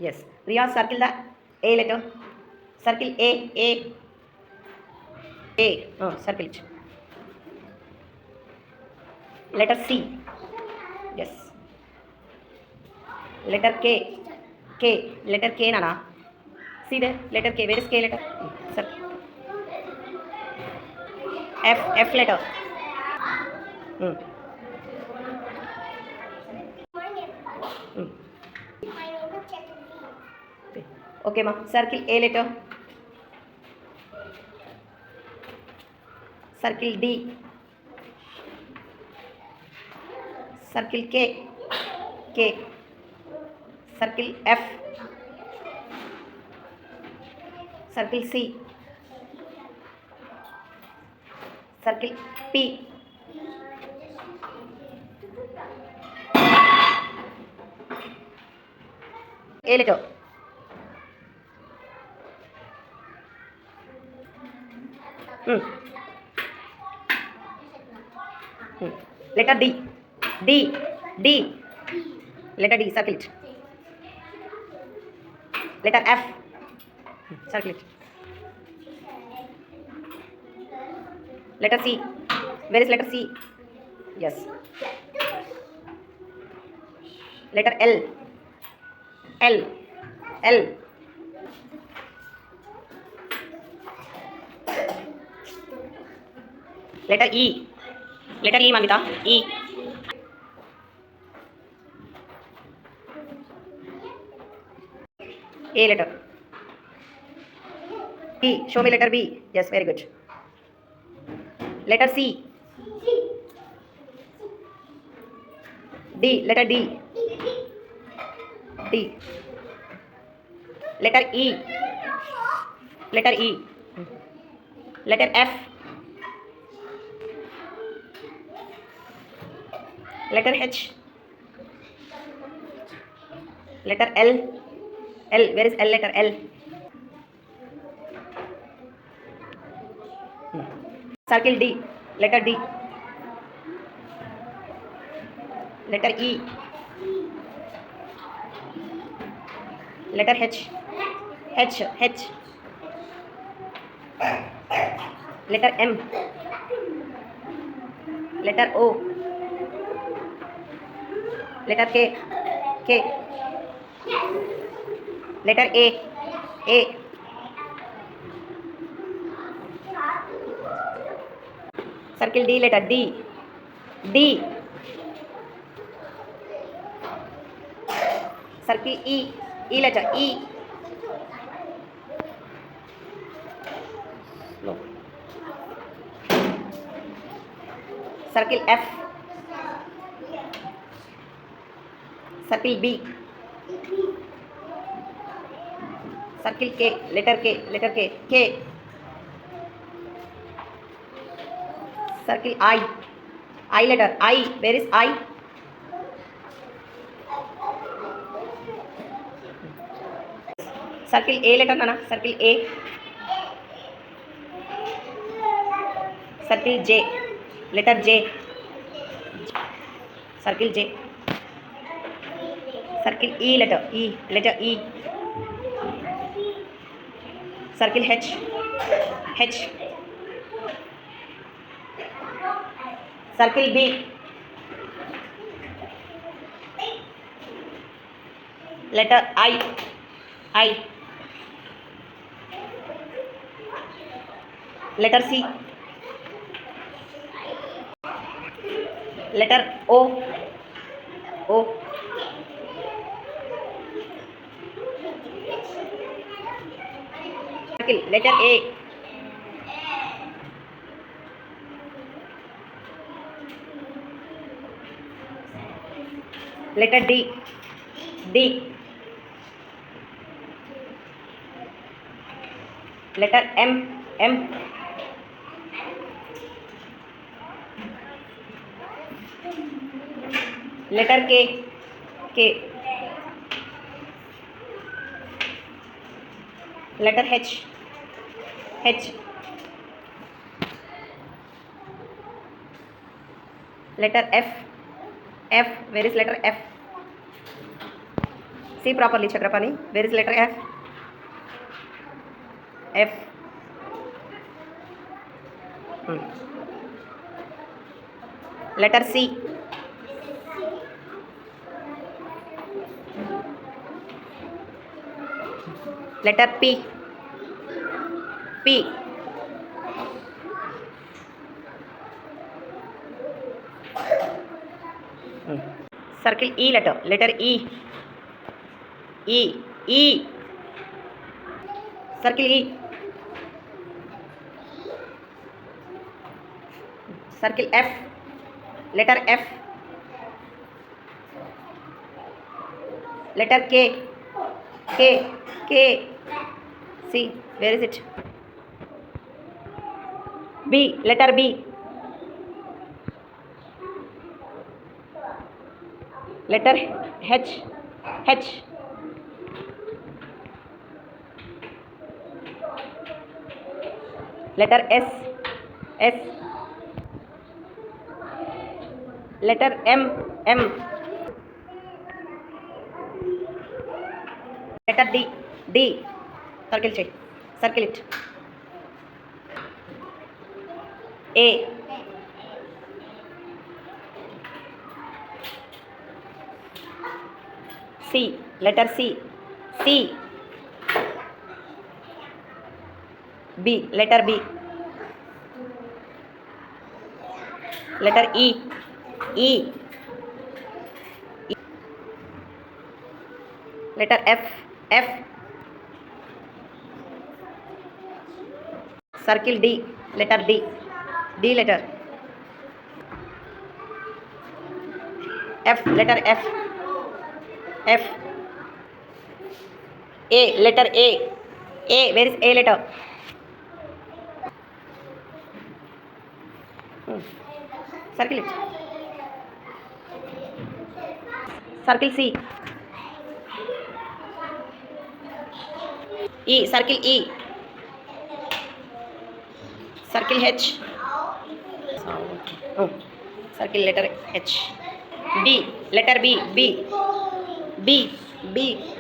Yes. Riya, circle the A letter. Circle A, A, A. Oh, circle it. Letter C. Yes. Letter K. K. Letter K, Nana. See there? Letter K. Where is K letter? F. F letter. Hmm. Hmm. Okay, ma. Circle A letter. Circle D. Circle K. K. Circle F. Circle C. Circle P. A letter. Hmm. Hmm. Letter D. D. D. Letter D. Circle it. Letter F. Circle it. Letter C. Where is letter C? Yes. Letter L. L. L. Letter E. Letter E, Mamita. E. A letter. B. Show me letter B. Yes, very good. Letter C. D. Letter D. D. Letter E. Letter E. Letter F. Letter H. Letter L. L. Where is L letter? L. Circle D. Letter D. Letter E. Letter H. H. H. Letter M. Letter O. Letter K. K. Letter A. A. Circle D letter. D. D. Circle E. E letter. E. No. Circle F. Circle B. Circle K. Letter K. Letter K. K. Circle I. I letter. I. Where is I? Circle A letter, Nana. Circle A. Circle J. Letter J. Circle J. Circle E letter. E. Letter E. Circle H. H. Circle B. Letter I. I. Letter C. Letter O. O. Circle. Letter A. Letter D. D. Letter M. M. Letter K. K. Letter H. H. Letter F. F. Where is letter F? See properly, Chakrapani. Where is letter F? F. Letter C. Letter P. P. Circle E letter. Letter E. E. E. Circle E. Circle F. Letter F. Letter K. K. K. See, where is it? B. Letter B. Letter H. H. Letter S. S. Letter M. M. Letter D. D. Circle it. A. C. Letter C. C. B. Letter B. Letter E. E. Letter F. F. Circle D. Letter D. D letter. F. Letter F. F. A. Letter A. A. Where is A letter? Circle it. Circle C. E. Circle E. Circle H. Circle letter H. B. Letter B. B. B. B.